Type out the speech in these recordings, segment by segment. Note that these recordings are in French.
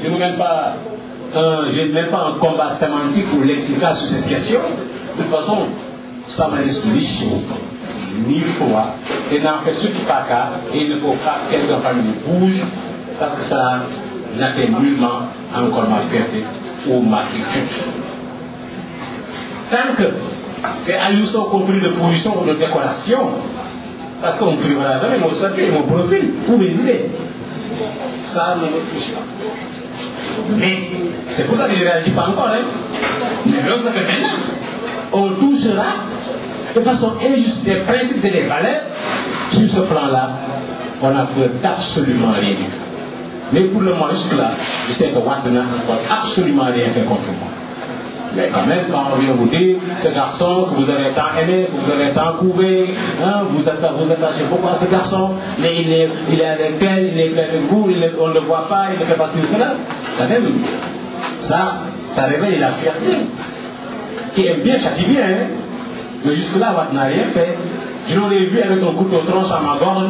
je ne mène pas un combat sémantique ou lexical sur cette question. De toute façon, ça me laisse ni froid, et n'en fait ce qui pas cas, et il ne faut pas que quelqu'un parmi nous bouge, parce que ça n'atteint nullement encore ma fierté ou ma quiétude. Tant que c'est à lui sont compris de position ou de décoration, parce qu'on ne privera jamais mon statut et mon profil ou mes idées. Ça ne me touche pas. Mais c'est pour ça que je ne réagis pas encore. Hein. Mais lorsque maintenant, on touchera de façon injuste des principes et des valeurs, sur ce plan-là, on n'a fait absolument rien du tout. Mais pour le moment, jusque-là, je sais que Wade n'a encore absolument rien fait contre moi. Mais quand même, quand on vient vous dire, ce garçon que vous avez tant aimé, que vous avez tant couvé, hein, vous attachez beaucoup à ce garçon, mais il est avec elle, il est avec vous, on ne le voit pas, il ne fait pas ci ou cela. Quand même, ça réveille la fierté. Qui aime bien, châtie bien, hein. Mais jusque-là, Wade n'a rien fait. Je l'aurais vu avec un couteau tranche à ma gorge,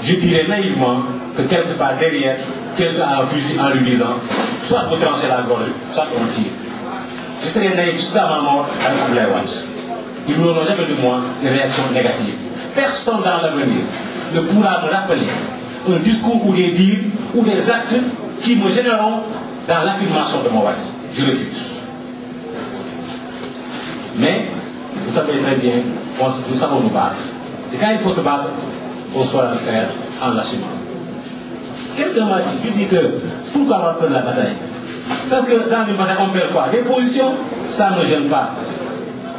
je dirais naïvement que quelque part derrière, quelqu'un a un fusil en lui disant, soit vous tranchez la gorge, soit on tire. Je serais naïf jusqu'à ma mort avec Abdoulaye Wade. Ils n'auront jamais de moi une réaction négative. Personne dans l'avenir ne pourra me rappeler un discours ou des dires ou des actes qui me gêneront dans l'affirmation de mon Wade. Je refuse. Mais, vous savez très bien, nous savons nous battre. Et quand il faut se battre, on saura le faire en l'assumant. Quelqu'un m'a dit, je dis que pourquoi avoir peur de la bataille? Parce que dans une bataille, on perd quoi? Des positions, ça ne me gêne pas.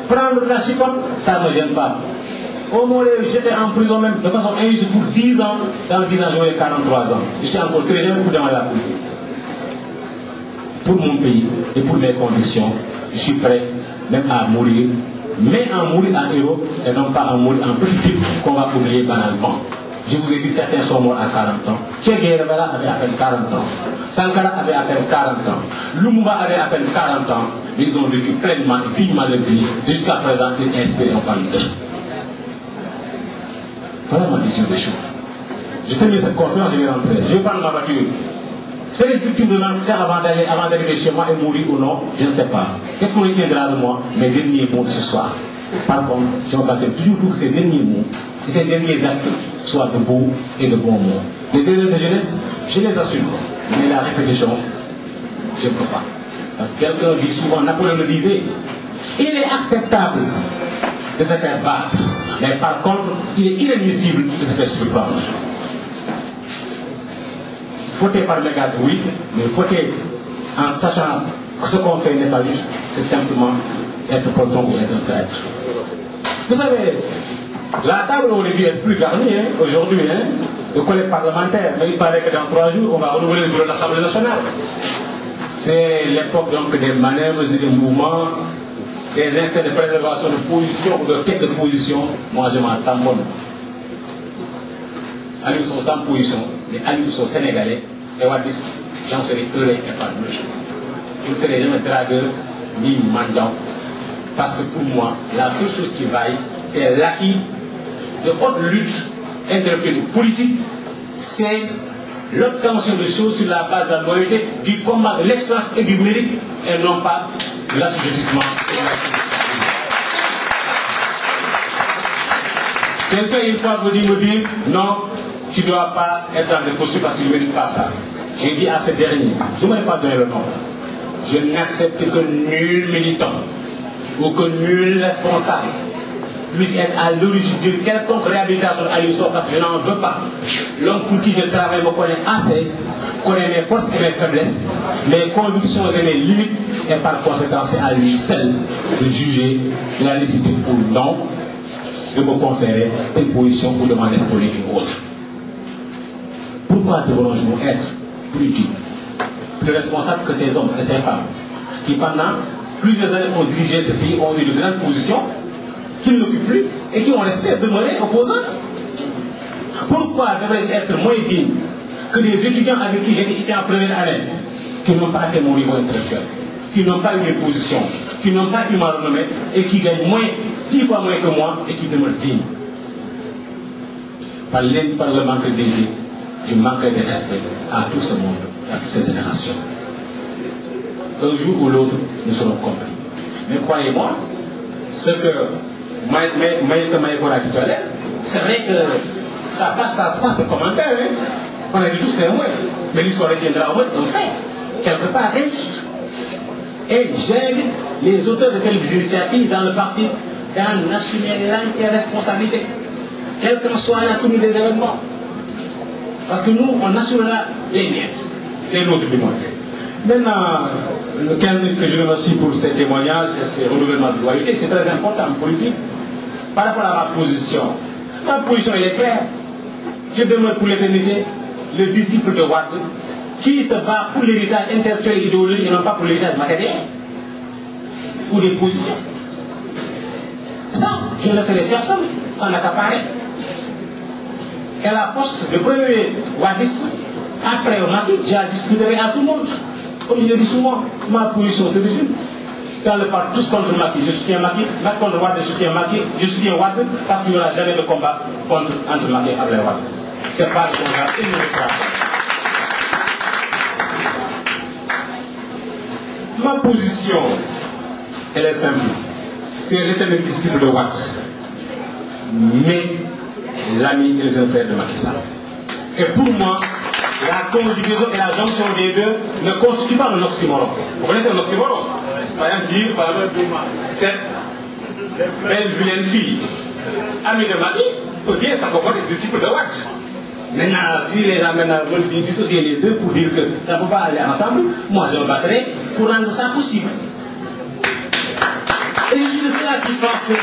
Prendre la chicotte, ça ne me gêne pas. Au moins, j'étais en prison même de façon injuste pour 10 ans. Dans 10 ans, j'aurai 43 ans. Je suis encore très jeune pour demander la politique. Pour mon pays et pour mes conditions, je suis prêt même à mourir, mais en mourir en héros et non pas en mourir en petit type qu'on va oublier banalement. Je vous ai dit, certains sont morts à 40 ans. Che Guevara avait à peine 40 ans. Sankara avait à peine 40 ans. Lumumba avait à peine 40 ans. Ils ont vécu pleinement et dignement leur vie. Jusqu'à présent, ils inspirent en parler. Voilà ma vision des choses. Je termine cette conférence, je vais rentrer. Je vais prendre ma voiture. C'est les victimes de l'ancien avant d'arriver chez moi et mourir ou non, je ne sais pas. Qu'est-ce qu'on retiendra de moi? Mes derniers mots de ce soir. Par contre, je me battrai toujours pour que ces derniers mots et ces derniers actes soient de beaux et de bons mots. Les erreurs de jeunesse, je les assume. Mais la répétition, je ne peux pas. Parce que quelqu'un dit souvent, Napoléon le disait, il est acceptable de se faire battre. Mais par contre, il est inadmissible de se faire surprendre. Fauter par mégarde, oui, mais fauter en sachant que ce qu'on fait n'est pas juste, c'est simplement être breton ou être un traître. Vous savez, la table aurait dû être plus garnie hein, aujourd'hui, hein, le collègue parlementaire, mais il paraît que dans 3 jours, on va renouveler le bureau de l'Assemblée nationale. C'est l'époque donc des manœuvres et des mouvements, des instincts de préservation de position ou de quête de position. Moi, je m'en tamponne. Aliou sont sans position, mais Aliou sont sénégalais, et Wadis, j'en serai heureux et épanoui. Je ne serai jamais dragueur ni mendiant, parce que pour moi, la seule chose qui vaille, c'est l'acquis de haute lutte intellectuelle et politique, c'est l'obtention de choses sur la base de la loyauté, du combat de l'excellence et du mérite, et non pas de l'assujettissement. Quelqu'un une fois me dit non, tu ne dois pas être dans cette posture parce que tu ne mérites pas ça. J'ai dit à ce dernier, je ne m'ai pas donné le nom, je n'accepte que nul militant ou que nul responsable puisse être à l'origine d'une quelconque réhabilitation à Aliou Sow parce que je n'en veux pas. L'homme pour qui je travaille me connaît assez, connaît mes forces et mes faiblesses, mes convictions et mes limites, et par conséquent c'est à lui seul de juger de la nécessité ou non de me conférer telle position ou de m'en exposer une autre. Pourquoi devons-nous être plus responsables que ces hommes et ces femmes qui pendant plusieurs années ont dirigé ce pays, ont eu de grandes positions, qui ne l'occupent plus et qui ont resté demeurés opposants? Pourquoi devrais-je être moins digne que des étudiants avec qui j'étais ici en première année, qui n'ont pas atteint mon niveau intellectuel, qui n'ont pas eu des positions, qui n'ont pas eu ma renommée et qui gagnent 10 fois moins que moi et qui demeurent dignes? Par le manque d'idées, je manque de respect à tout ce monde, à toutes ces générations. un jour ou l'autre, nous serons compris. Mais croyez-moi, ce que Maïssa Maïkora a dit tout à l'heure, c'est vrai que ça se passe de commentaires. Hein? On a dit tous témoins, mais l'histoire retiendra au moins un fait, quelque part injuste. Et j'aime les auteurs de telles initiatives dans le parti d'en assumer l'entière responsabilité, quelle qu'en soit la tenue des événements. Parce que nous, on assurera les miens, les nôtres du moins. Maintenant, le candidat que je remercie pour ces témoignages et ces renouvellements de loyauté, c'est très important en politique. Par rapport à ma position elle est claire. Je demeure pour l'éternité le disciple de Wade qui se bat pour l'héritage intellectuel et idéologique et non pas pour l'héritage matériel ou des positions. Ça, je ne laisserai personne s'en accaparer. Et la poste de premier Wadis, après Macky, j'ai discuté à tout le monde. Comme je le dis souvent, ma position c'est dessus. Quand le parti tous contre Macky, je soutiens Macky, Macky contre Wade, je soutiens Macky, je soutiens Wade, parce qu'il n'y aura jamais de combat entre Macky et Wade. C'est pas le combat, c'est le combat. Ma position, elle est simple. C'est l'éternel disciple de Wade, mais l'ami et le jeune frère de Macky Sall. Et pour moi, la conjugaison et la jonction des deux ne constituent pas un oxymoron. Vous connaissez un oxymoron? Par exemple, dire, cette belle vilaine fille, amie de Macky, faut bien s'accompagner des disciples de Wade. Maintenant, puis les gens veulent dissocier les deux pour dire que ça ne peut pas aller ensemble. Moi, je me battrai pour rendre ça possible. Et je suis de ceux-là qui pensent que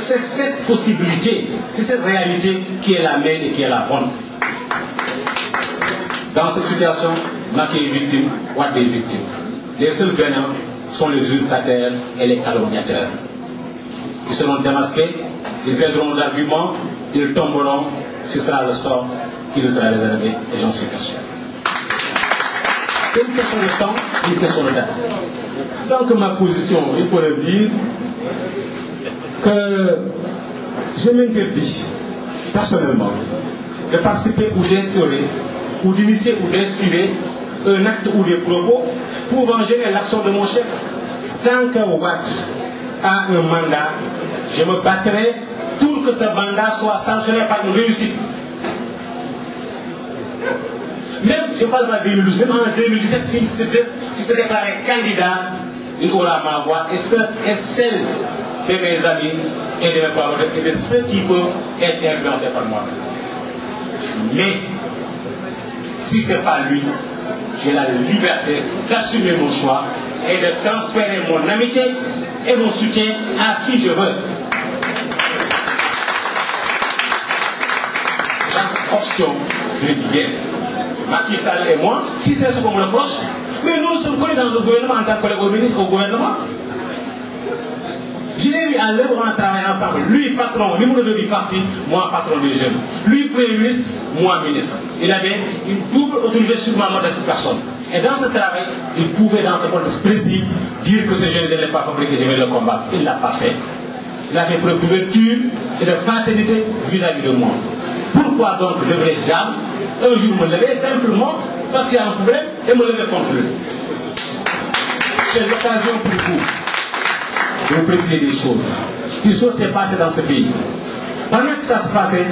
c'est cette possibilité, c'est cette réalité qui est la meilleure et qui est la bonne. Dans cette situation, Macky est victime, Wade est victime. Les seuls gagnants sont les usurpateurs et les calomniateurs. Ils seront démasqués, ils perdront l'argument, ils tomberont, ce sera le sort qui leur sera réservé, et j'en suis persuadé. C'est une question de temps, une question de date. Donc ma position, il faut le dire, que je m'interdis personnellement de participer ou d'instaurer ou d'initier ou d'inspirer un acte ou des propos pour venger l'action de mon chef. Tant que Wade a un mandat, je me battrai pour que ce mandat soit sanctionné par une réussite. Même, je parle pas de 2012, même en 2017, s'il se déclarait candidat, il aura ma voix et celle de mes amis et de mes parents et de ceux qui peuvent être influencés par moi. Mais, si ce n'est pas lui, j'ai la liberté d'assumer mon choix et de transférer mon amitié et mon soutien à qui je veux. Dans cette option, je dis bien, Macky Sall et moi, si c'est ce qu'on me reproche, mais nous sommes connus dans le gouvernement en tant que collègue au ministre au gouvernement. Je l'ai vu à l'heure où on a travaillé ensemble. Lui, patron, numéro 2 du parti, moi, patron des jeunes. Lui, premier ministre, moi, ministre. Il avait une double autorité sur ma modeste personne. Et dans ce travail, il pouvait, dans ce contexte précis, dire que ce jeune, je ne l'ai pas fabriqué, je vais le combattre. Il ne l'a pas fait. Il a fait preuve d'ouverture et de fraternité vis-à-vis de moi. Pourquoi donc devrais-je un jour me lever simplement parce qu'il y a un problème et me lever contre lui? C'est l'occasion pour vous de vous préciser des choses. Une chose s'est passée dans ce pays. Pendant que ça se passait,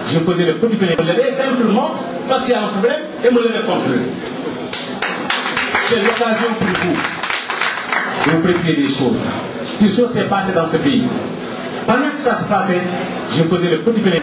je faisais le petit plaisir de me lever simplement parce qu'il y a un problème et me lever contre lui. C'est l'occasion pour vous de vous préciser des choses. Une chose s'est passée dans ce pays. Pendant que ça se passait, je faisais le petit plaisir.